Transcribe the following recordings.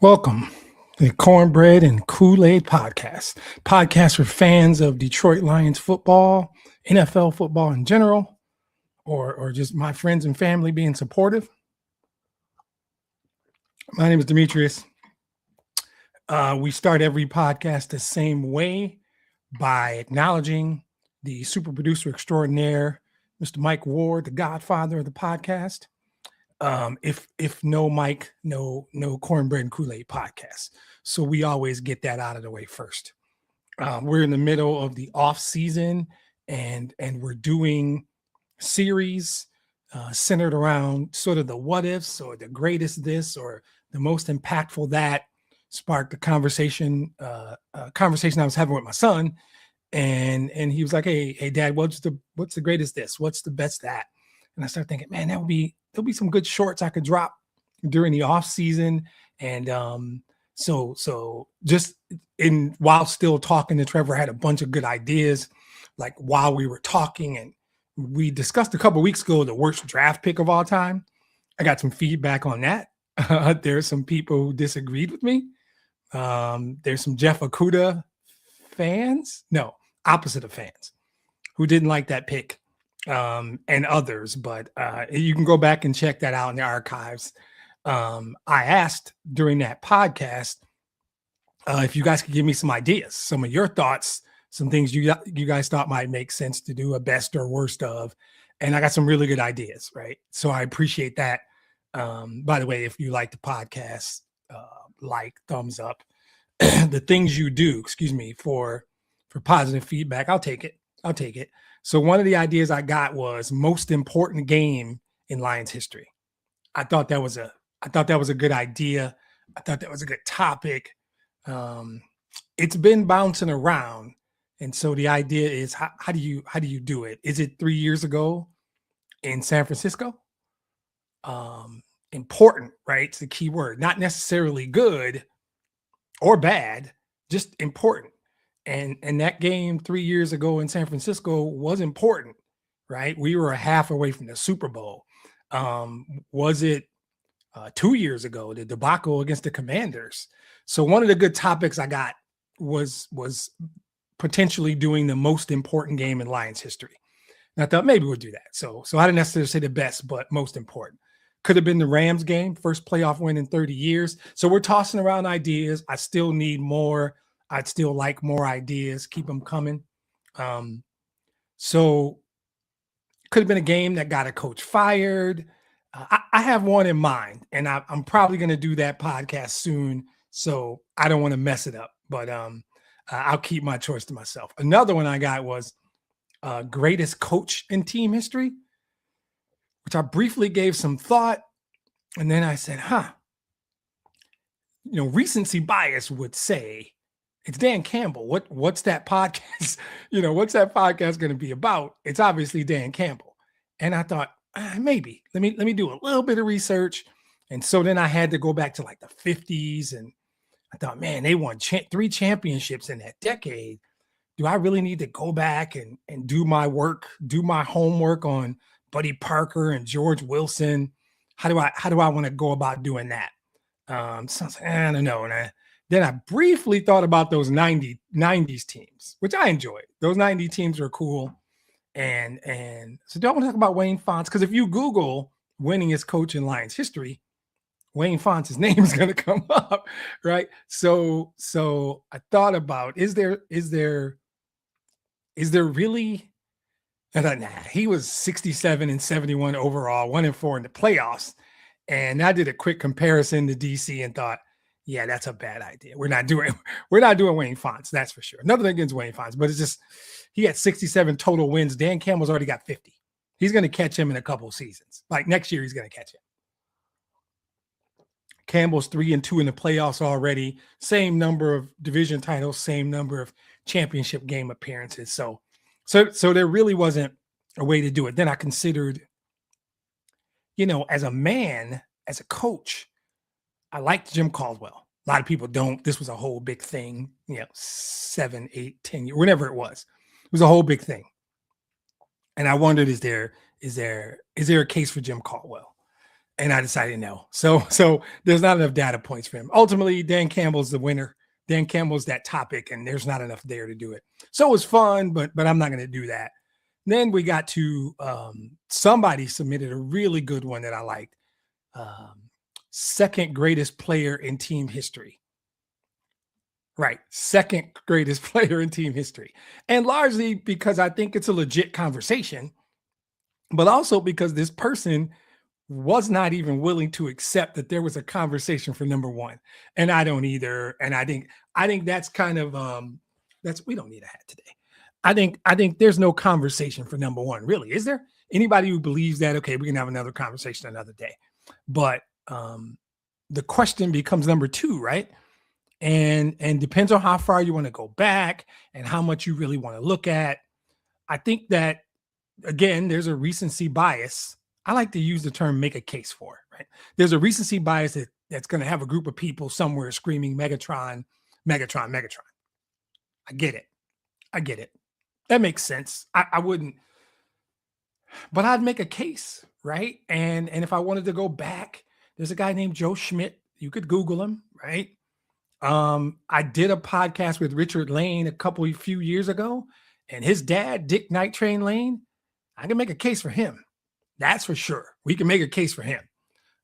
Welcome to the Cornbread and Kool-Aid podcast for fans of Detroit Lions football, NFL football in general, or just my friends and family being supportive. My name is Demetrius. We start every podcast the same way by acknowledging the super producer extraordinaire, Mr. Mike Ward, the godfather of the podcast. If no Mike, no Cornbread and Kool-Aid podcast. So we always get that out of the way first. We're in the middle of the off season, and we're doing series centered around sort of the what ifs or the greatest this or the most impactful that. Sparked a conversation I was having with my son, and he was like, hey Dad, what's the greatest this? What's the best that? And I started thinking, man, there'll be some good shorts I could drop during the off season. And so just while still talking to Trevor, I had a bunch of good ideas, like while we were talking, and we discussed a couple of weeks ago the worst draft pick of all time. I got some feedback on that. There's some people who disagreed with me. There's some Jeff Okudah fans, no, opposite of fans, who didn't like that pick. And others, but you can go back and check that out in the archives. I asked during that podcast if you guys could give me some ideas, some of your thoughts, some things you guys thought might make sense to do a best or worst of, and I got some really good ideas, right? So I appreciate that. By the way, if you like the podcast, thumbs up. The things you do, for positive feedback, I'll take it. So one of the ideas I got was most important game in Lions history. I thought that was a good idea. I thought that was a good topic. It's been bouncing around, and so the idea is how do you do it? Is it 3 years ago in San Francisco? Important, right? It's the key word. Not necessarily good or bad, just important. And that game 3 years ago in San Francisco was important, right? We were a half away from the Super Bowl. Was it 2 years ago, the debacle against the Commanders? So one of the good topics I got was potentially doing the most important game in Lions history. And I thought maybe we'll do that. So I didn't necessarily say the best, but most important. Could have been the Rams game, first playoff win in 30 years. So we're tossing around ideas. I still need more. I'd still like more ideas. Keep them coming. So could have been a game that got a coach fired. I have one in mind, and I'm probably going to do that podcast soon. So I don't want to mess it up, but I'll keep my choice to myself. Another one I got was greatest coach in team history, which I briefly gave some thought. And then I said, recency bias would say, it's Dan Campbell. What's that podcast? What's that podcast going to be about? It's obviously Dan Campbell. And I thought, maybe let me do a little bit of research. And so then I had to go back to like the 50s, and I thought, man, they won 3 championships in that decade. Do I really need to go back and do my work, do my homework on Buddy Parker and George Wilson? How do I want to go about doing that? So I was like, I don't know. And then I briefly thought about those 90s teams, which I enjoyed. Those 90 teams were cool. And so do I want to talk about Wayne Fontes? Because if you Google winningest coach in Lions history, Wayne Fontes' name is going to come up, right? So I thought about, is there really? I thought, nah, he was 67 and 71 overall, 1-4 in the playoffs. And I did a quick comparison to DC and thought, yeah, that's a bad idea. We're not doing Wayne Fontes, that's for sure. Nothing against Wayne Fontes, but it's just he had 67 total wins. Dan Campbell's already got 50. He's going to catch him in a couple of seasons. Like next year, he's going to catch him. Campbell's 3-2 in the playoffs already. Same number of division titles, same number of championship game appearances. So there really wasn't a way to do it. Then I considered, as a man, as a coach, I liked Jim Caldwell. A lot of people don't. This was a whole big thing, 7, 8, 10 years, whenever it was. It was a whole big thing. And I wondered, is there a case for Jim Caldwell? And I decided no. So there's not enough data points for him. Ultimately, Dan Campbell's the winner. Dan Campbell's that topic, and there's not enough there to do it. So it was fun, but I'm not going to do that. Then we got to somebody submitted a really good one that I liked. Second greatest player in team history. Right. Second greatest player in team history. And largely because I think it's a legit conversation, but also because this person was not even willing to accept that there was a conversation for number one. And I don't either. And I think that's kind of that's we don't need a hat today. I think there's no conversation for number one, really. Is there? Anybody who believes that, okay, we can have another conversation another day. But the question becomes number two, right? And depends on how far you want to go back and how much you really want to look at. I think that, again, there's a recency bias. I like to use the term make a case for, right? There's a recency bias that's going to have a group of people somewhere screaming Megatron, Megatron, Megatron. I get it. That makes sense. I wouldn't, but I'd make a case, right? And if I wanted to go back, there's a guy named Joe Schmidt. You could Google him, right? I did a podcast with Richard Lane a few years ago, and his dad, Dick Night Train Lane, I can make a case for him. That's for sure. We can make a case for him.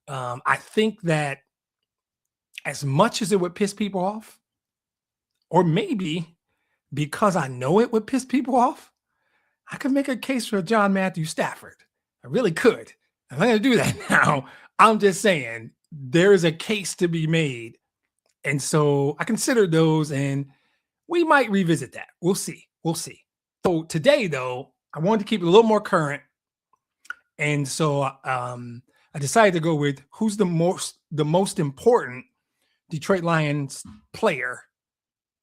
I think that as much as it would piss people off, or maybe because I know it would piss people off, I could make a case for John Matthew Stafford. I really could. I'm not going to do that now. I'm just saying there is a case to be made. And so I consider those, and we might revisit that. We'll see. So today, though, I wanted to keep it a little more current. And so I decided to go with who's the most important Detroit Lions player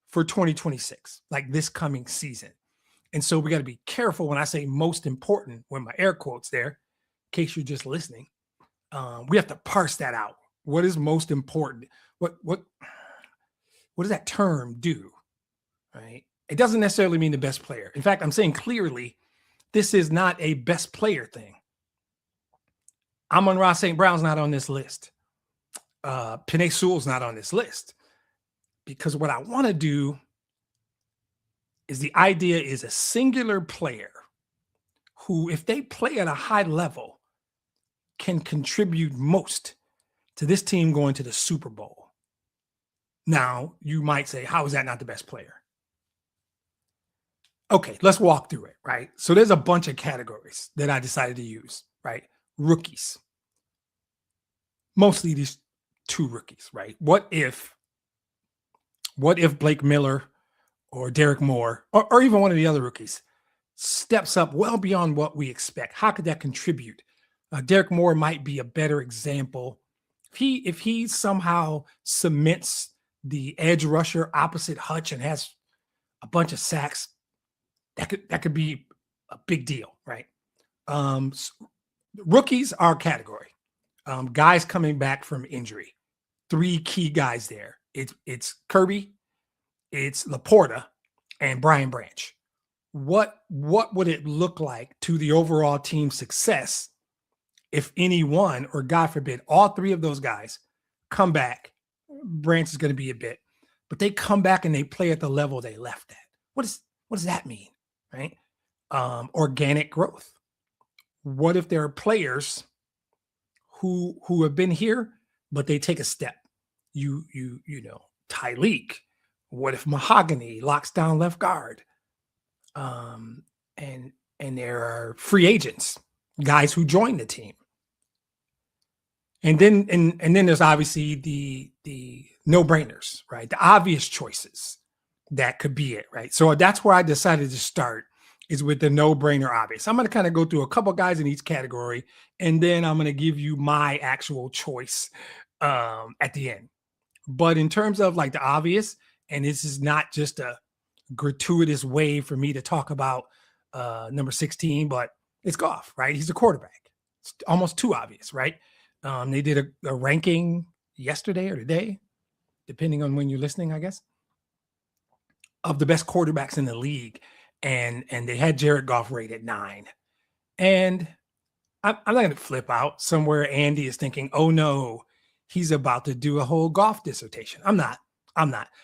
for 2026, like this coming season. And so we got to be careful when I say most important, when my air quotes there, in case you're just listening. We have to parse that out. What is most important? What does that term do? Right? It doesn't necessarily mean the best player. In fact, I'm saying clearly, this is not a best player thing. Amon-Ra St. Brown's not on this list. Penei Sewell's not on this list. Because what I want to do is the idea is a singular player who, if they play at a high level, can contribute most to this team going to the Super Bowl. Now, you might say, how is that not the best player? Okay, let's walk through it, right? So there's a bunch of categories that I decided to use, right? Rookies. Mostly these two rookies, right? What if Blake Miller or Derek Moore or even one of the other rookies steps up well beyond what we expect? How could that contribute? Derek Moore might be a better example. If he somehow cements the edge rusher opposite Hutch and has a bunch of sacks, that could be a big deal, right? Rookies are a category. Guys coming back from injury. Three key guys there. It's Kirby, it's Laporta, and Brian Branch. What would it look like to the overall team success if any one, or God forbid, all three of those guys come back? Branch is going to be a bit, but they come back and they play at the level they left at. What does that mean, right? Organic growth. What if there are players who have been here, but they take a step? You know, Tyleek. What if Mahogany locks down left guard? And there are free agents, guys who join the team. And then there's obviously the no-brainers, right? The obvious choices that could be it, right? So that's where I decided to start, is with the no-brainer obvious. I'm going to kind of go through a couple guys in each category, and then I'm going to give you my actual choice at the end. But in terms of like the obvious, and this is not just a gratuitous way for me to talk about number 16, but it's Goff, right? He's a quarterback. It's almost too obvious, right? They did a ranking yesterday or today, depending on when you're listening, I guess, of the best quarterbacks in the league. And they had Jared Goff rated 9. And I'm not going to flip out somewhere. Andy is thinking, oh no, he's about to do a whole golf dissertation. I'm not.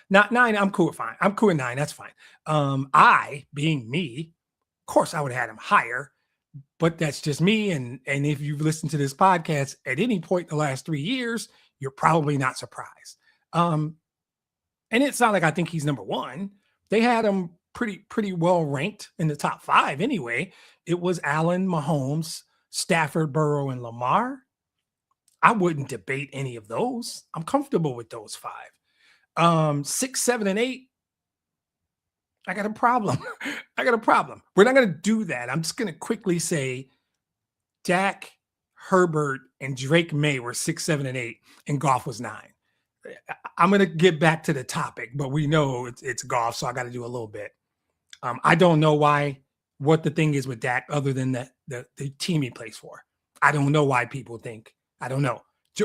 Not 9. I'm cool with fine. I'm cool with 9. That's fine. I, being me, of course, I would have had him higher, but that's just me. And if you've listened to this podcast at any point in the last 3 years, you're probably not surprised. And it's not like I think he's number 1. They had him pretty well ranked in the top 5 anyway. It was Allen, Mahomes, Stafford, Burrow, and Lamar. I wouldn't debate any of those. I'm comfortable with those 5. 6, 7, and 8. I got a problem. We're not going to do that. I'm just going to quickly say Dak, Herbert, and Drake May were 6, 7, and 8, and Goff was 9. I'm going to get back to the topic, but we know it's Goff, so I got to do a little bit. I don't know what the thing is with Dak other than the team he plays for. I don't know why people think. I don't know.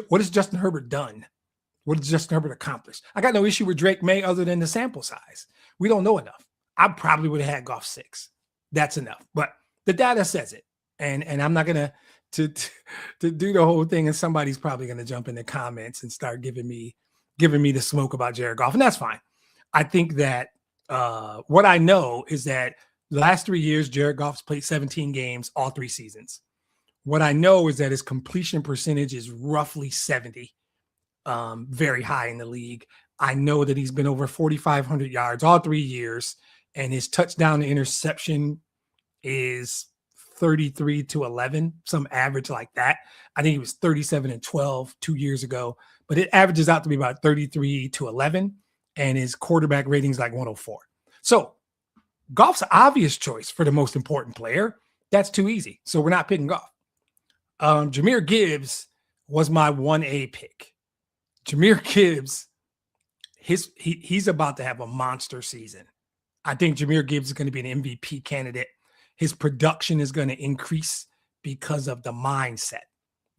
What has Justin Herbert done? What does Justin Herbert accomplish? I got no issue with Drake May other than the sample size. We don't know enough. I probably would have had Goff 6. That's enough. But the data says it. And I'm not going to do the whole thing, and somebody's probably going to jump in the comments and start giving me the smoke about Jared Goff, and that's fine. I think that what I know is that the last 3 years, Jared Goff's played 17 games, all 3 seasons. What I know is that his completion percentage is roughly 70, very high in the league. I know that he's been over 4,500 yards all 3 years, and his touchdown to interception is 33 to 11, some average like that. I think he was 37 and 12 2 years ago, but it averages out to be about 33 to 11, and his quarterback rating is like 104. So Goff's an obvious choice for the most important player. That's too easy. So we're not picking Goff. Jahmyr Gibbs was my 1A pick. Jahmyr Gibbs, he's about to have a monster season. I think Jahmyr Gibbs is going to be an MVP candidate. His production is going to increase because of the mindset.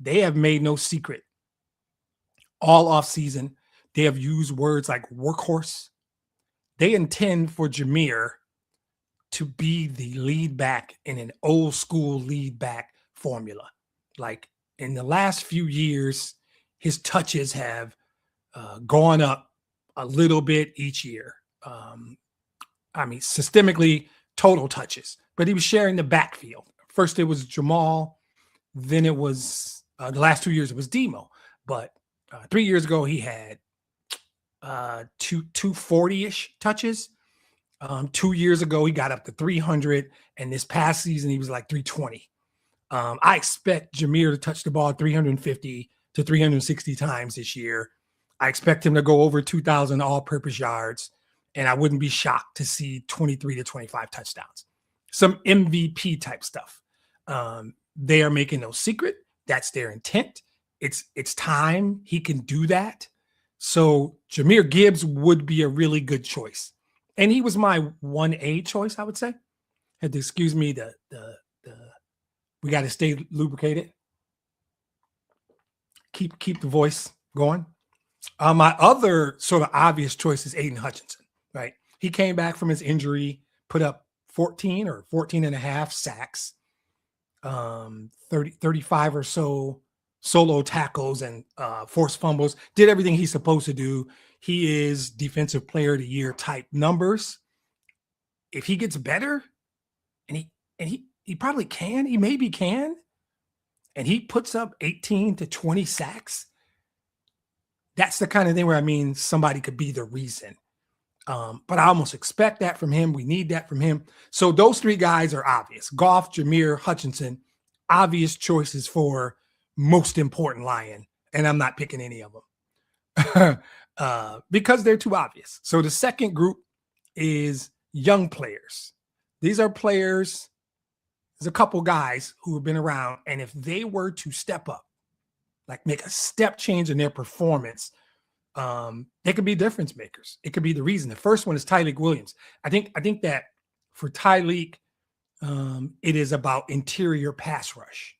They have made no secret. All offseason, they have used words like workhorse. They intend for Jahmyr to be the lead back in an old school lead back formula. Like in the last few years, his touches have gone up a little bit each year. Systemically, total touches, but he was sharing the backfield. First, it was Jamal. Then it was the last 2 years, it was Demo. But 3 years ago, he had 240-ish touches. 2 years ago, he got up to 300. And this past season, he was like 320. I expect Jahmyr to touch the ball 350 to 360 times this year. I expect him to go over 2,000 all-purpose yards. And I wouldn't be shocked to see 23 to 25 touchdowns. Some MVP type stuff. They are making no secret. That's their intent. It's time he can do that. So Jahmyr Gibbs would be a really good choice. And he was my 1A choice, I would say. Had to excuse me, we got to stay lubricated. Keep the voice going. My other sort of obvious choice is Aiden Hutchinson, right? He came back from his injury, put up 14 or 14 and a half sacks, 35 or so solo tackles and forced fumbles, did everything he's supposed to do. He is defensive player of the year type numbers. If he gets better, and he probably can, he maybe can, and he puts up 18 to 20 sacks, that's the kind of thing where, somebody could be the reason. But I almost expect that from him. We need that from him. So those 3 guys are obvious. Goff, Jahmyr, Hutchinson, obvious choices for most important Lion. And I'm not picking any of them because they're too obvious. So the second group is young players. These are players, there's a couple guys who have been around, and if they were to step up, like make a step change in their performance, they could be difference makers. It could be the reason. The first one is Tyleik Williams. I think that for Tyleik, it is about interior pass rush,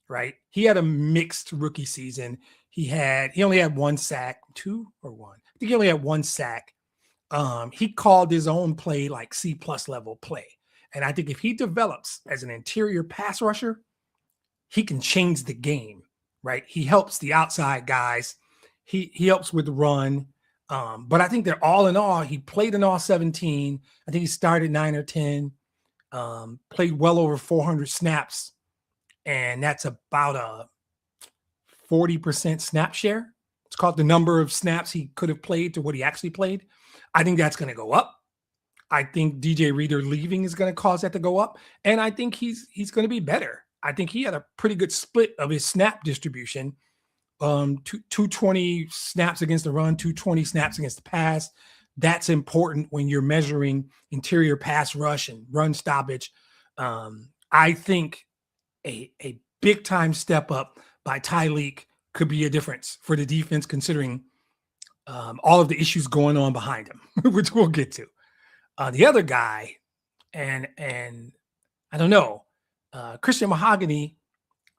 right? He had a mixed rookie season. He only had 1 sack, 2 or 1. I think he only had 1 sack. He called his own play like C+ level play. And I think if he develops as an interior pass rusher, he can change the game, right? He helps the outside guys. He helps with the run. But I think that all in all, he played in all 17. I think he started 9 or 10, played well over 400 snaps, and that's about a 40% snap share. It's called the number of snaps he could have played to what he actually played. I think that's going to go up. I think DJ Reader leaving is going to cause that to go up. And I think he's going to be better. I think he had a pretty good split of his snap distribution. 220 snaps against the run, 220 snaps against the pass. That's important when you're measuring interior pass rush and run stoppage. I think a big time step up by Tyleek could be a difference for the defense, considering all of the issues going on behind him, which we'll get to. The other guy, and I don't know, Christian Mahogany,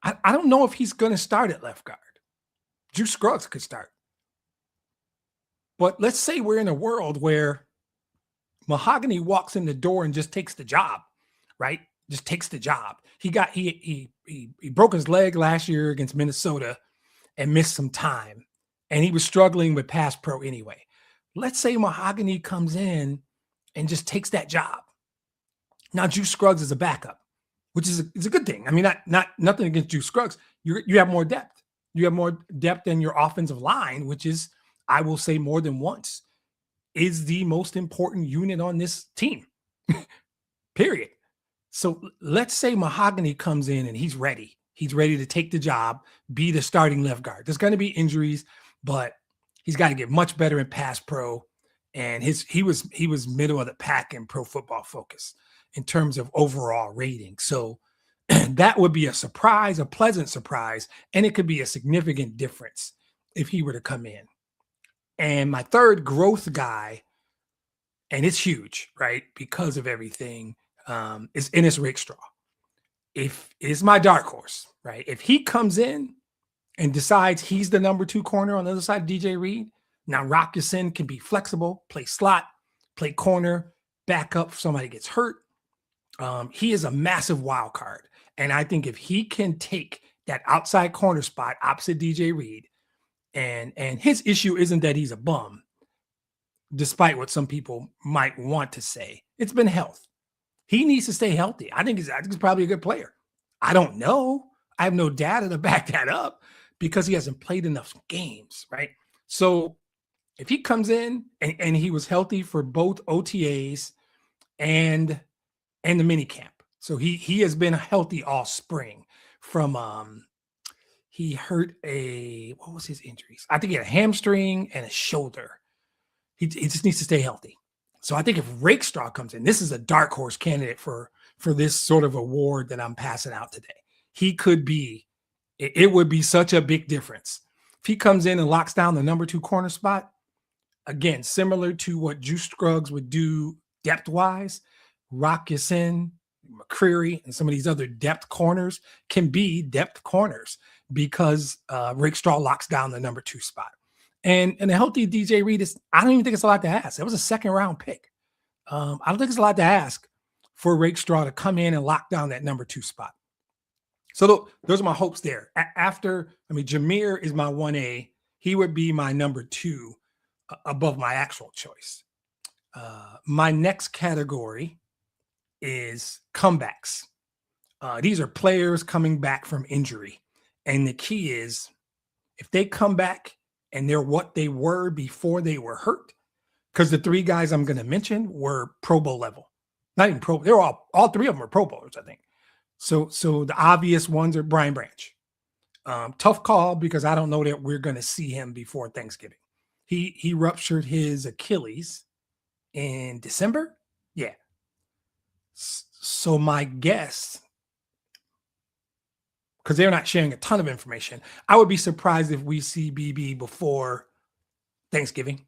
I don't know if he's going to start at left guard. Juice Scruggs could start. But let's say we're in a world where Mahogany walks in the door and just takes the job, right? Just takes the job. He broke his leg last year against Minnesota and missed some time. And he was struggling with pass pro anyway. Let's say Mahogany comes in and just takes that job. Now Juice Scruggs is a backup, which is a good thing. I mean, not nothing against Juice Scruggs. You have more depth. You have more depth in your offensive line, which is, I will say more than once, is the most important unit on this team, period. So let's say Mahogany comes in and he's ready. He's ready to take the job, be the starting left guard. There's going to be injuries, but he's got to get much better in pass pro. And he was middle of the pack in Pro Football Focus in terms of overall rating. So that would be a surprise, a pleasant surprise, and it could be a significant difference if he were to come in. And my third growth guy, and it's huge, right, because of everything, is Ennis Rakestraw. If it's my dark horse, right? If he comes in and decides he's the number 2 corner on the other side of DJ Reed, now Rock Ya-Sin can be flexible, play slot, play corner, back up if somebody gets hurt. He is a massive wild card. And I think if he can take that outside corner spot opposite DJ Reed, and his issue isn't that he's a bum, despite what some people might want to say. It's been health. He needs to stay healthy. I think he's probably a good player. I don't know. I have no data to back that up because he hasn't played enough games, right? So if he comes in and he was healthy for both OTAs and the mini camp. So he has been healthy all spring from he hurt what was his injuries? I think he had a hamstring and a shoulder. He just needs to stay healthy. So I think if Rakestraw comes in, this is a dark horse candidate for this sort of award that I'm passing out today. He could be, it would be such a big difference. If he comes in and locks down the number 2 corner spot, again, similar to what Juice Scruggs would do depth-wise, Rock Ya-Sin, McCreary, and some of these other depth corners can be depth corners because Rakestraw locks down the number 2 spot. And a healthy DJ Reed is, I don't even think it's a lot to ask. It was a 2nd-round pick. I don't think it's a lot to ask for Rakestraw to come in and lock down that number 2 spot. So those are my hopes there. Jameer is my 1A. He would be my number 2 above my actual choice. My next category is comebacks. These are players coming back from injury. And the key is if they come back and they're what they were before they were hurt, because the 3 guys I'm going to mention were Pro Bowl level. Not even Pro, they're all 3 of them are Pro Bowlers, I think. So the obvious ones are Brian Branch. Tough call because I don't know that we're going to see him before Thanksgiving. He ruptured his Achilles in December. Yeah. So my guess, because they're not sharing a ton of information, I would be surprised if we see BB before Thanksgiving.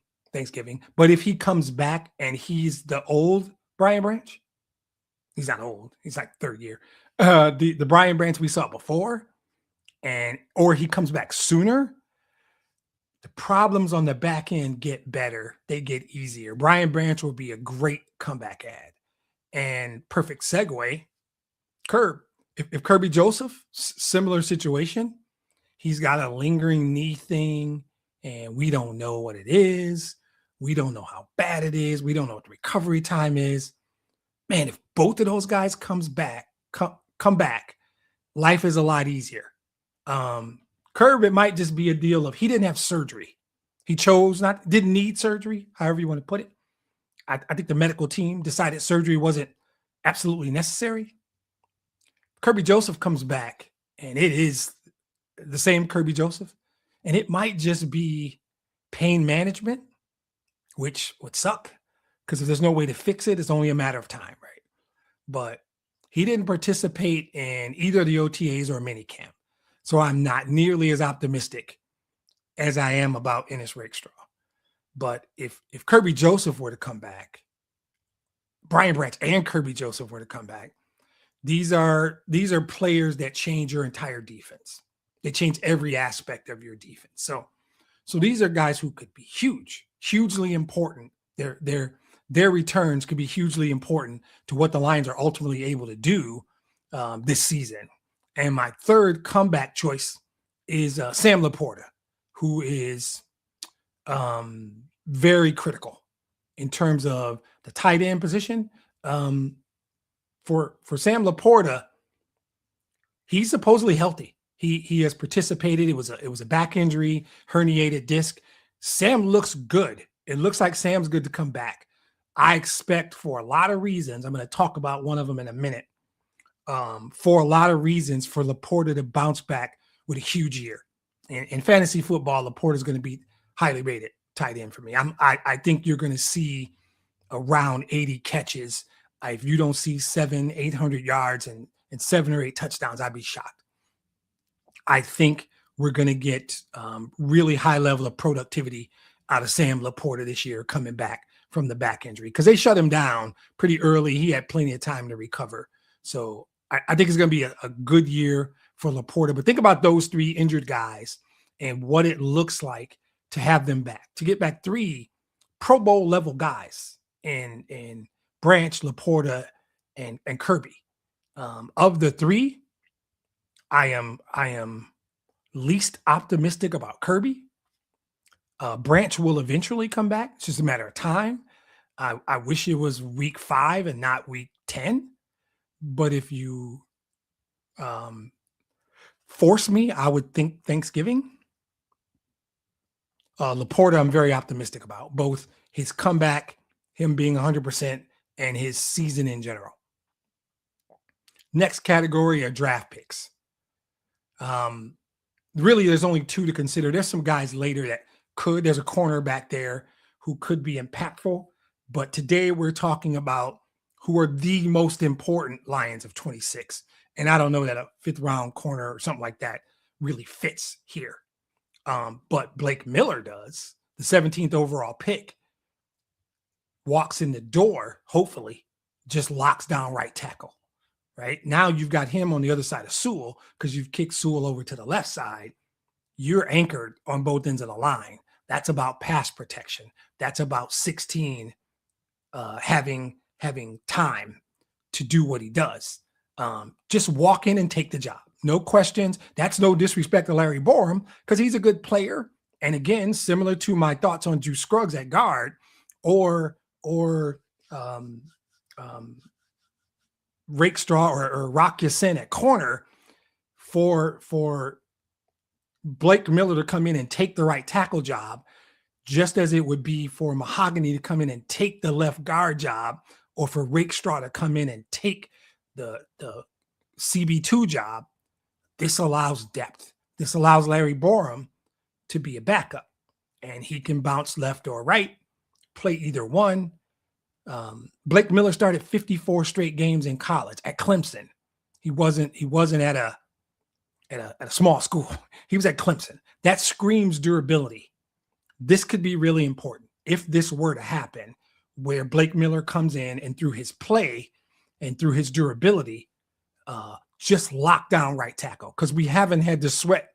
But if he comes back and he's the old Brian Branch, he's not old. He's like 3rd year. The Brian Branch we saw before, or he comes back sooner, the problems on the back end get better. They get easier. Brian Branch will be a great comeback ad. And perfect segue, Curb. If Kirby Joseph, similar situation, he's got a lingering knee thing, and we don't know what it is. We don't know how bad it is. We don't know what the recovery time is. Man, if both of those guys come back, life is a lot easier. Curb, it might just be a deal of he didn't have surgery. He didn't need surgery, however you want to put it. I think the medical team decided surgery wasn't absolutely necessary. Kirby Joseph comes back, and it is the same Kirby Joseph, and it might just be pain management, which would suck because if there's no way to fix it, it's only a matter of time, right? But he didn't participate in either the OTAs or minicamp, so I'm not nearly as optimistic as I am about Ennis Rakestraw. But if Kirby Joseph were to come back, Brian Branch and Kirby Joseph were to come back, these are players that change your entire defense. They change every aspect of your defense. So these are guys who could be hugely important. Their returns could be hugely important to what the Lions are ultimately able to do this season. And my third comeback choice is Sam Laporta, who is very critical in terms of the tight end position. For Sam Laporta, he's supposedly healthy. He has participated. It was a back injury, herniated disc. Sam looks good. It looks like Sam's good to come back. I expect, for a lot of reasons, I'm going to talk about one of them in a minute, for a lot of reasons, for Laporta to bounce back with a huge year. In fantasy football, Laporta is going to be highly rated tight end for me. I think you're going to see around 80 catches. If you don't see 700-800 yards and 7 or 8 touchdowns, I'd be shocked. I think we're going to get really high level of productivity out of Sam Laporta this year coming back from the back injury because they shut him down pretty early. He had plenty of time to recover. So I think it's going to be a good year for Laporta. But think about those 3 injured guys and what it looks like to have them back, to get back 3 Pro Bowl level guys in Branch, Laporta, and Kirby. Of the 3, I am least optimistic about Kirby. Branch will eventually come back. It's just a matter of time. I wish it was week 5 and not week 10. But if you force me, I would think Thanksgiving. Laporta, I'm very optimistic about both his comeback, him being 100%, and his season in general. Next category are draft picks. Really, there's only 2 to consider. There's some guys later that could. There's a corner back there who could be impactful. But today we're talking about who are the most important Lions of 26. And I don't know that a 5th round corner or something like that really fits here. But Blake Miller does. The 17th overall pick walks in the door, hopefully, just locks down right tackle. Right now, you've got him on the other side of Sewell because you've kicked Sewell over to the left side. You're anchored on both ends of the line. That's about pass protection. That's about 16 having time to do what he does. Just walk in and take the job. No questions. That's no disrespect to Larry Borum because he's a good player. And again, similar to my thoughts on Drew Scruggs at guard or Rakestraw or Rock Ya-Sin at corner, for Blake Miller to come in and take the right tackle job, just as it would be for Mahogany to come in and take the left guard job, or for Rakestraw to come in and take the CB2 job. This allows depth. This allows Larry Borum to be a backup, and he can bounce left or right, play either one. Blake Miller started 54 straight games in college at Clemson. He wasn't at a small school. He was at Clemson. That screams durability. This could be really important if this were to happen, where Blake Miller comes in and through his play and through his durability, just lock down right tackle, because we haven't had to sweat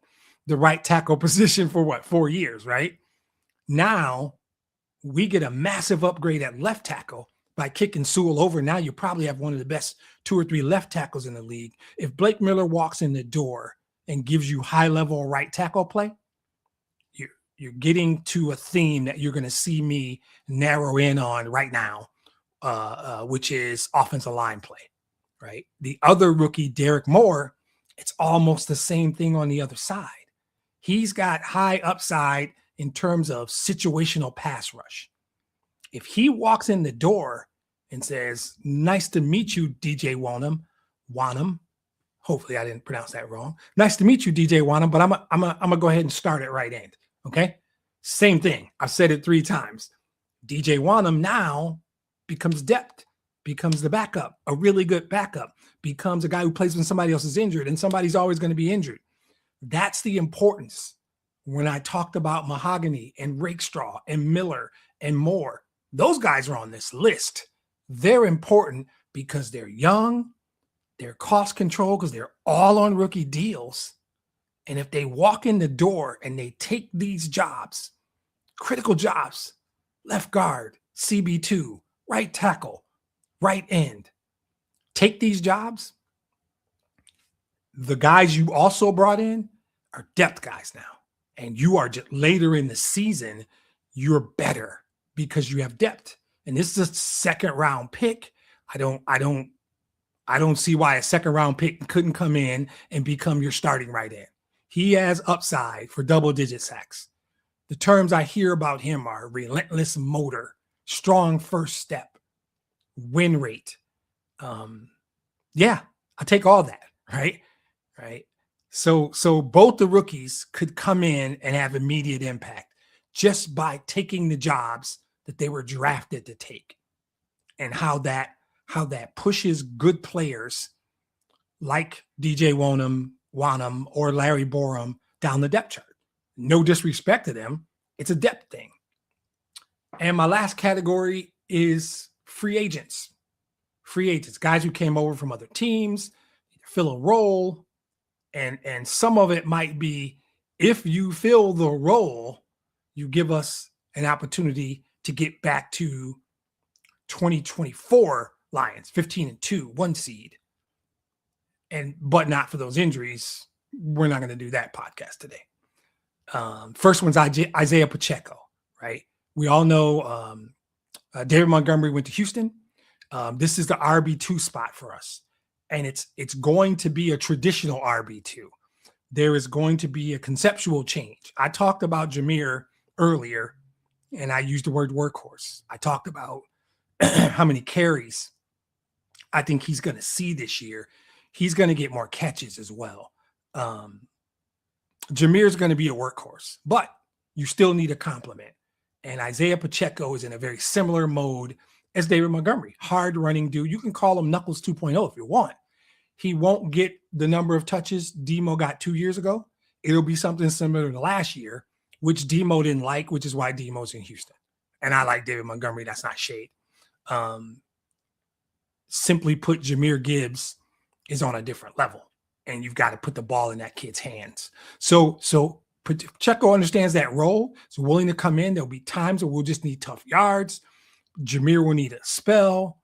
the right tackle position for 4 years, right? Now we get a massive upgrade at left tackle by kicking Sewell over. Now you probably have one of the best 2 or 3 left tackles in the league. If Blake Miller walks in the door and gives you high-level right tackle play, you're getting to a theme that you're going to see me narrow in on right now, which is offensive line play, right? The other rookie, Derek Moore, it's almost the same thing on the other side. He's got high upside in terms of situational pass rush. If he walks in the door and says, "Nice to meet you, DJ Wanham," hopefully I didn't pronounce that wrong. "Nice to meet you, DJ Wanham," but I'm gonna go ahead and start at right end. Okay. Same thing. I've said it 3 times. DJ Wanham now becomes depth, becomes the backup, a really good backup, becomes a guy who plays when somebody else is injured, and somebody's always going to be injured. That's the importance. When I talked about Mahogany and Rakestraw and Miller and Moore, those guys are on this list. They're important because they're young, they're cost control because they're all on rookie deals. And if they walk in the door and they take these jobs, critical jobs, left guard, CB2, right tackle, right end, take these jobs, the guys you also brought in are depth guys now. And you are just later in the season, you're better because you have depth. And this is a 2nd round pick. I don't see why a 2nd round pick couldn't come in and become your starting right end. He has upside for double-digit sacks. The terms I hear about him are relentless motor, strong first step, win rate. Yeah, I'll take all that, right? So both the rookies could come in and have immediate impact just by taking the jobs that they were drafted to take, and how that pushes good players like DJ Wanham or Larry Borum down the depth chart. No disrespect to them. It's a depth thing. And my last category is free agents. Free agents, guys who came over from other teams, fill a role. And some of it might be, if you fill the role, you give us an opportunity to get back to 2024 Lions, 15-2, 1 seed. But not for those injuries. We're not going to do that podcast today. First one's Isaiah Pacheco, right? We all know David Montgomery went to Houston. This is the RB2 spot for us. And it's going to be a traditional RB2. There is going to be a conceptual change. I talked about Jameer earlier, and I used the word workhorse. I talked about how many carries I think he's going to see this year. He's going to get more catches as well. Jameer's going to be a workhorse, but you still need a complement. And Isaiah Pacheco is in a very similar mode as David Montgomery. Hard running dude. You can call him Knuckles 2.0 if you want. He won't get the number of touches Demo got 2 years ago. It'll be something similar to last year, which Demo didn't like, which is why Demo's in Houston. And I like David Montgomery. That's not shade. Simply put, Jahmyr Gibbs is on a different level, and you've got to put the ball in that kid's hands. So Pacheco understands that role. He's willing to come in. There'll be times where we'll just need tough yards. Jahmyr will need a spell.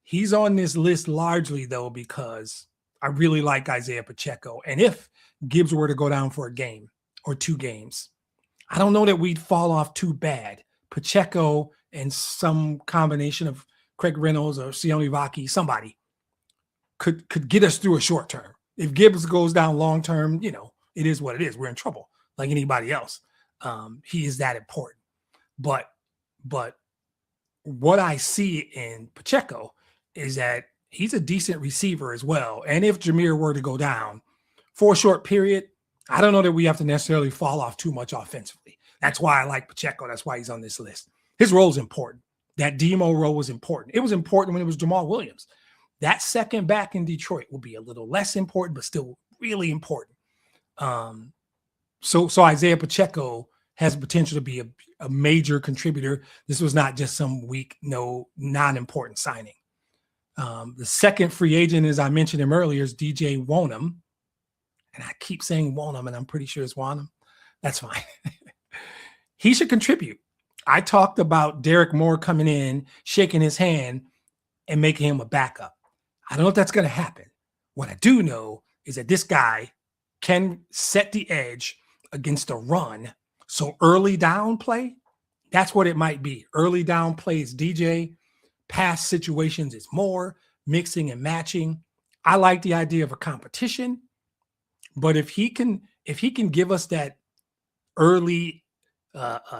He's on this list largely, though, because I really like Isaiah Pacheco. And if Gibbs were to go down for a game or 2 games, I don't know that we'd fall off too bad. Pacheco and some combination of Craig Reynolds or Sione Vaki, somebody could get us through a short term. If Gibbs goes down long term, it is what it is. We're in trouble like anybody else. He is that important. But what I see in Pacheco is that he's a decent receiver as well. And if Jahmyr were to go down for a short period, I don't know that we have to necessarily fall off too much offensively. That's why I like Pacheco. That's why he's on this list. His role is important. That Demo role was important. It was important when it was Jamal Williams. That second back in Detroit will be a little less important, but still really important. So Isaiah Pacheco has potential to be a major contributor. This was not just some weak, non-important signing. The second free agent, as I mentioned him earlier, is DJ Wanham. And I keep saying Wanham, and I'm pretty sure it's Wanham. That's fine. He should contribute. I talked about Derek Moore coming in, shaking his hand, and making him a backup. I don't know if that's going to happen. What I do know is that this guy can set the edge against a run. So early down play, that's what it might be. Early down plays DJ, pass situations is more, mixing and matching. I like the idea of a competition, but if he can give us that early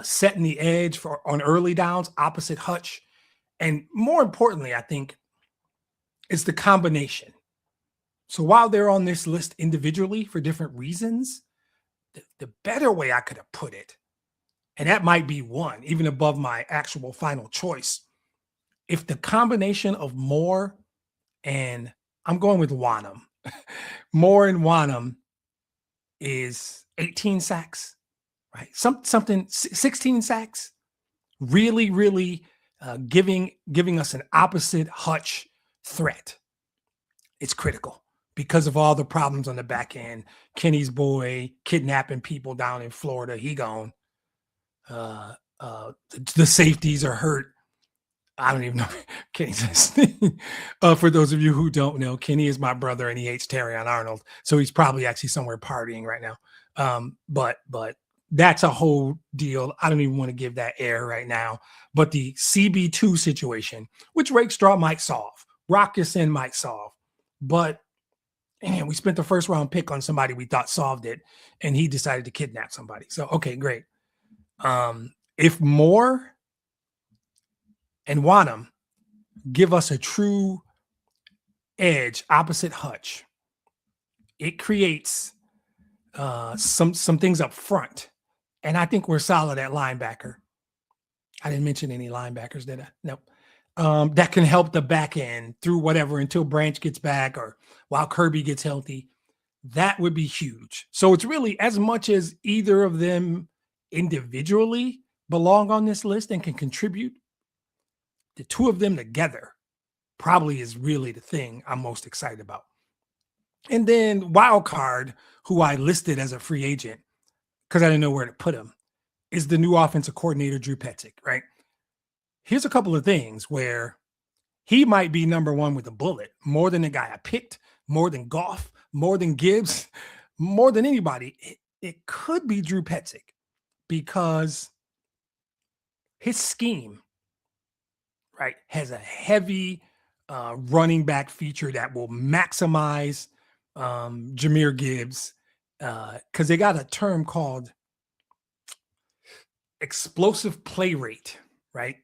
setting the edge for on early downs opposite Hutch, and more importantly, I think it's the combination. So while they're on this list individually for different reasons, the better way I could have put it, and that might be one, even above my actual final choice, if the combination of Moore and I'm going with Wanham, Moore and Wanham is 18 sacks, right? Something 16 sacks, really giving us an opposite Hutch threat. It's critical because of all the problems on the back end. Kenny's boy kidnapping people down in Florida. He gone. The safeties are hurt. I don't even know Kenny's for those of you who don't know, Kenny is my brother and he hates Terrion Arnold. So he's probably actually somewhere partying right now. But that's a whole deal. I don't even want to give that air right now. But the CB2 situation, which Rakestraw might solve, Rockison might solve. But man, we spent the first round pick on somebody we thought solved it, and he decided to kidnap somebody. So, okay, great. If Moore and Wanham give us a true edge opposite Hutch, it creates some things up front. And I think we're solid at linebacker. I didn't mention any linebackers, did I? Nope. That can help the back end through whatever until Branch gets back or while Kirby gets healthy. That would be huge. So it's really as much as either of them individually belong on this list and can contribute, the two of them together probably is really the thing I'm most excited about. And then wild card, who I listed as a free agent because I didn't know where to put him, is the new offensive coordinator, Drew Petzik, right? Here's a couple of things where he might be number one with a bullet, more than the guy I picked, more than Goff, more than Gibbs, more than anybody. It could be Drew Petzik because his scheme, right, has a heavy running back feature that will maximize Jahmyr Gibbs because they got a term called explosive play rate, right?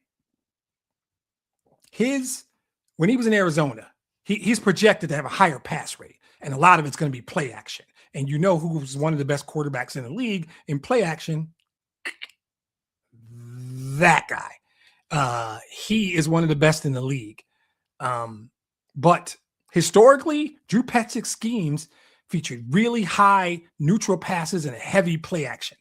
When he was in Arizona, he's projected to have a higher pass rate, and a lot of it's going to be play action. And you know who's one of the best quarterbacks in the league in play action? That guy. He is one of the best in the league. But historically, Drew Petzik's schemes featured really high neutral passes and a heavy play action,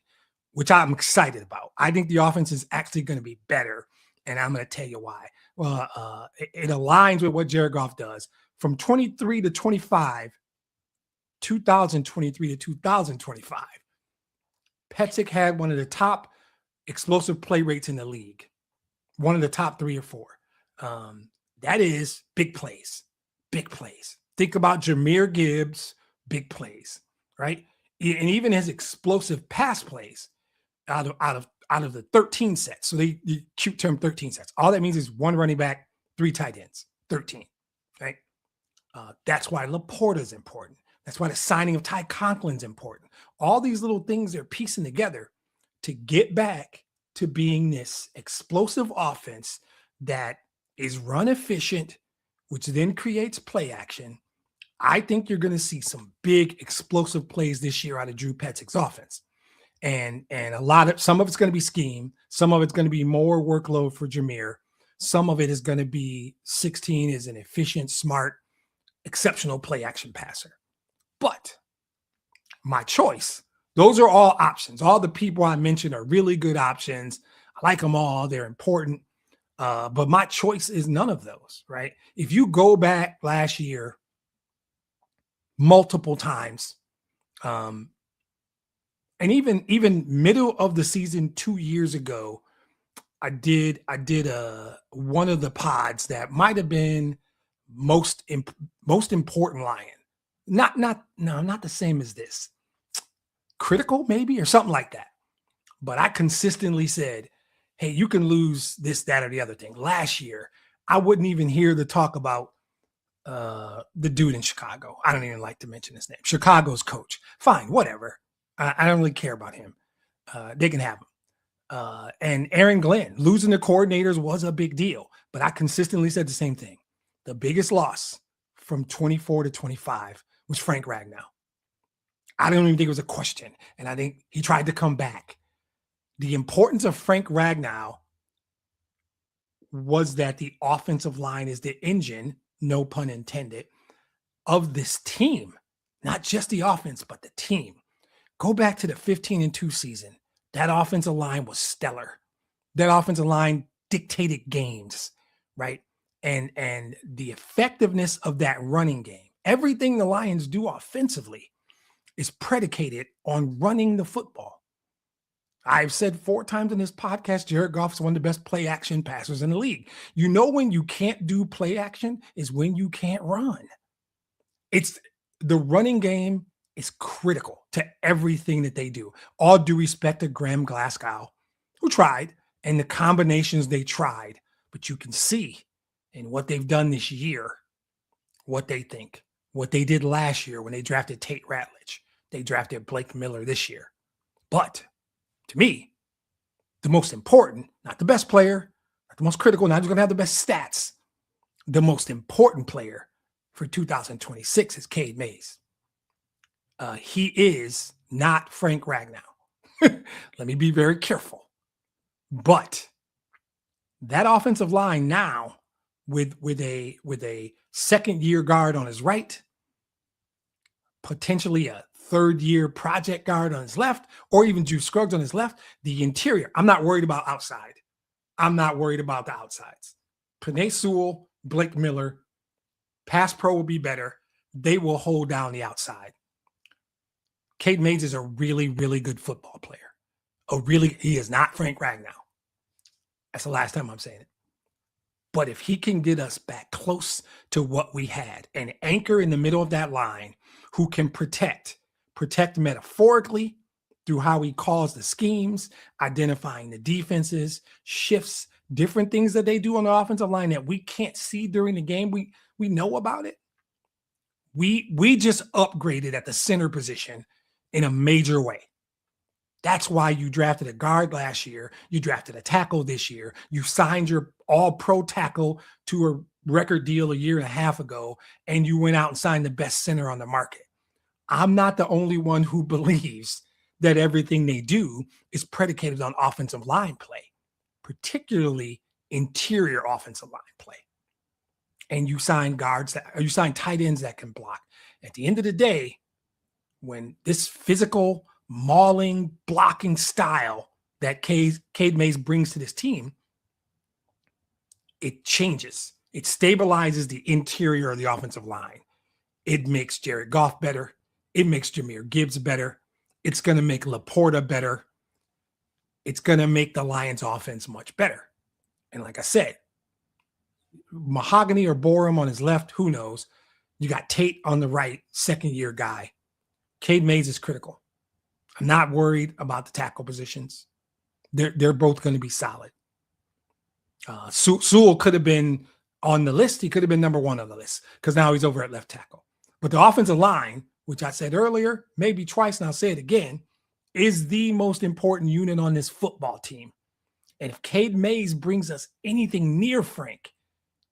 which I'm excited about. I think the offense is actually going to be better, and I'm going to tell you why. Well, it aligns with what Jared Goff does. From 23 to 25, 2023 to 2025, Petzik had one of the top explosive play rates in the league, one of the top 3 or 4. That is big plays, big plays. Think about Jahmyr Gibbs, big plays, right? And even his explosive pass plays out of the 13 sets. So the cute term 13 sets. All that means is 1 running back, 3 tight ends, 13, right? That's why Laporta is important. That's why the signing of Ty Conklin is important. All these little things they're piecing together to get back to being this explosive offense that is run efficient, which then creates play action. I think you're going to see some big explosive plays this year out of Drew Petzik's offense. And some of it's going to be scheme. Some of it's going to be more workload for Jahmyr. Some of it is going to be 16 is an efficient, smart, exceptional play action passer. But my choice, those are all options. All the people I mentioned are really good options. I like them all. They're important. But my choice is none of those, right? If you go back last year multiple times, and even middle of the season 2 years ago, I did one of the pods that might have been most important Lion. Not the same as this. Critical maybe or something like that. But I consistently said, hey, you can lose this, that, or the other thing. Last year, I wouldn't even hear the talk about the dude in Chicago. I don't even like to mention his name. Chicago's coach. Fine, whatever. I don't really care about him. They can have him. And Aaron Glenn, losing the coordinators was a big deal. But I consistently said the same thing. The biggest loss from 24 to 25 was Frank Ragnow. I don't even think it was a question. And I think he tried to come back. The importance of Frank Ragnow was that the offensive line is the engine, no pun intended, of this team. Not just the offense, but the team. Go back to the 15-2 season. That offensive line was stellar. That offensive line dictated games, right? And the effectiveness of that running game, everything the Lions do offensively is predicated on running the football. I've said 4 times in this podcast, Jared Goff is one of the best play action passers in the league. You know when you can't do play action is when you can't run. It's the running game is critical to everything that they do. All due respect to Graham Glasgow, who tried, and the combinations they tried. But you can see in what they've done this year, what they think, what they did last year when they drafted Tate Ratledge. They drafted Blake Miller this year. But to me, the most important, not the best player, not the most critical, not just going to have the best stats. The most important player for 2026 is Cade Mays. He is not Frank Ragnow. Let me be very careful. But that offensive line now, with a second-year guard on his right, potentially a third-year project guard on his left, or even Juice Scruggs on his left, the interior. I'm not worried about outside. I'm not worried about the outsides. Penei Sewell, Blake Miller, pass pro will be better. They will hold down the outside. Cade Mays is a really, really good football player. He is not Frank Ragnow. That's the last time I'm saying it. But if he can get us back close to what we had, an anchor in the middle of that line who can protect metaphorically through how he calls the schemes, identifying the defenses, shifts, different things that they do on the offensive line that we can't see during the game. We know about it. We just upgraded at the center position in a major way. That's why you drafted a guard last year. You drafted a tackle this year. You signed your all-pro tackle to a record deal a year and a half ago, and you went out and signed the best center on the market. I'm not the only one who believes that everything they do is predicated on offensive line play, particularly interior offensive line play. And you sign you sign tight ends that can block. At the end of the day, when this physical, mauling, blocking style that Cade Mays brings to this team, it changes. It stabilizes the interior of the offensive line. It makes Jared Goff better. It makes Jahmyr Gibbs better. It's going to make Laporta better. It's going to make the Lions offense much better. And like I said, Mahogany or Borum on his left, who knows? You got Tate on the right, second-year guy. Cade Mays is critical. I'm not worried about the tackle positions. They're both going to be solid. Sewell could have been on the list. He could have been number 1 on the list because now he's over at left tackle. But the offensive line, which I said earlier, maybe twice, and I'll say it again, is the most important unit on this football team. And if Cade Mays brings us anything near Frank,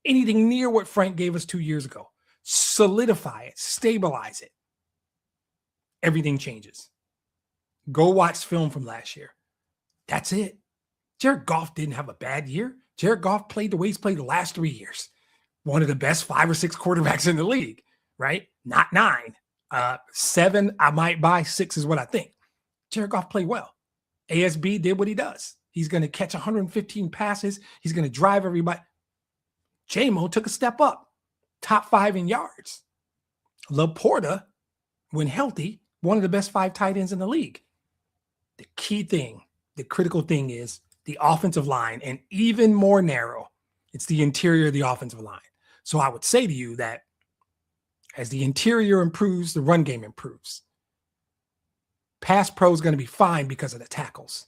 anything near what Frank gave us 2 years ago, solidify it, stabilize it, everything changes. Go watch film from last year. That's it. Jared Goff didn't have a bad year. Jared Goff played the way he's played the last 3 years. One of the best 5 or 6 quarterbacks in the league, right? Not 9. 7, I might buy. 6 is what I think. Jared Goff played well. ASB did what he does. He's going to catch 115 passes. He's going to drive everybody. J-Mo took a step up. Top 5 in yards. Laporta, when healthy, one of the best 5 tight ends in the league. The key thing, the critical thing is the offensive line, and even more narrow, it's the interior of the offensive line. So I would say to you that as the interior improves, the run game improves. Pass pro is going to be fine because of the tackles.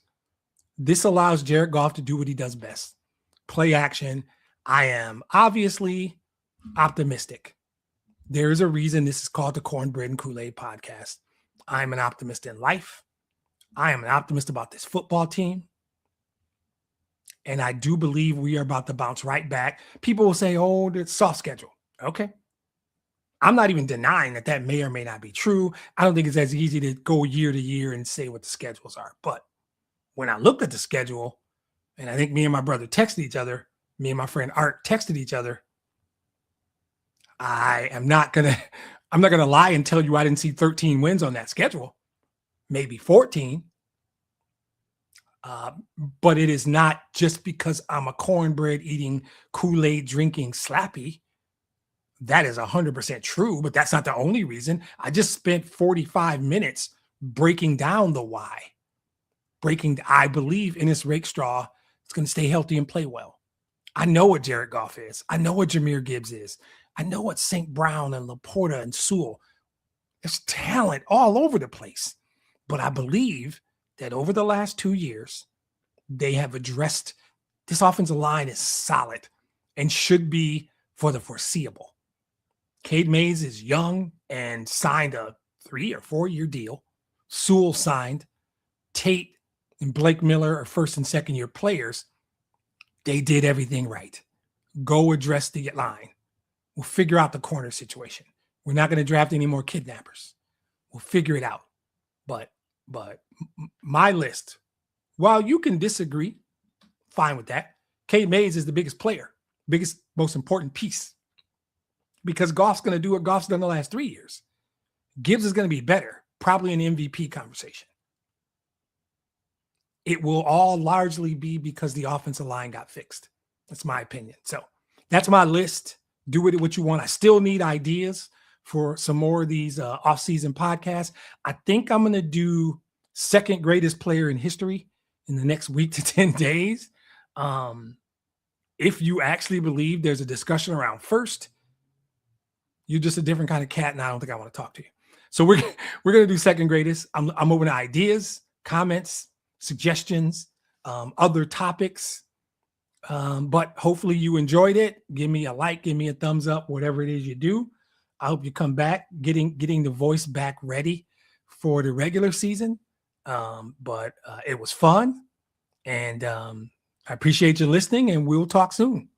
This allows Jared Goff to do what he does best, play action. I am obviously optimistic. There is a reason this is called the Cornbread and Kool-Aid podcast. I'm an optimist in life. I am an optimist about this football team. And I do believe we are about to bounce right back. People will say, oh, it's soft schedule. Okay. I'm not even denying that that may or may not be true. I don't think it's as easy to go year to year and say what the schedules are. But when I looked at the schedule, and I think me and my brother texted each other, me and my friend Art texted each other, I'm not gonna lie and tell you I didn't see 13 wins on that schedule, maybe 14. But it is not just because I'm a cornbread eating, Kool-Aid drinking slappy. That is 100% true, but that's not the only reason. I just spent 45 minutes breaking down the why. I believe Ennis Rakestraw is going to stay healthy and play well. I know what Jared Goff is. I know what Jahmyr Gibbs is. I know what St. Brown and Laporta and Sewell. There's talent all over the place. But I believe that over the last 2 years, they have addressed this offensive line is solid and should be for the foreseeable. Cade Mays is young and signed a 3 or 4 year deal. Sewell signed. Tate and Blake Miller are first and second year players. They did everything right. Go address the line. We'll figure out the corner situation. We're not going to draft any more kidnappers. We'll figure it out. But my list, while you can disagree, fine with that. Cade Mays is the biggest player, biggest, most important piece. Because Goff's going to do what Goff's done the last 3 years. Gibbs is going to be better, probably an MVP conversation. It will all largely be because the offensive line got fixed. That's my opinion. So that's my list. Do with it what you want. I still need ideas for some more of these off-season podcasts. I think I'm going to do second greatest player in history in the next week to 10 days. If you actually believe there's a discussion around first, you're just a different kind of cat, and I don't think I want to talk to you. So we're going to do second greatest. I'm open to ideas, comments, suggestions, other topics. But hopefully you enjoyed it. Give me a like, give me a thumbs up, whatever it is you do. I hope you come back, getting the voice back ready for the regular season. But it was fun, and I appreciate you listening, and we'll talk soon.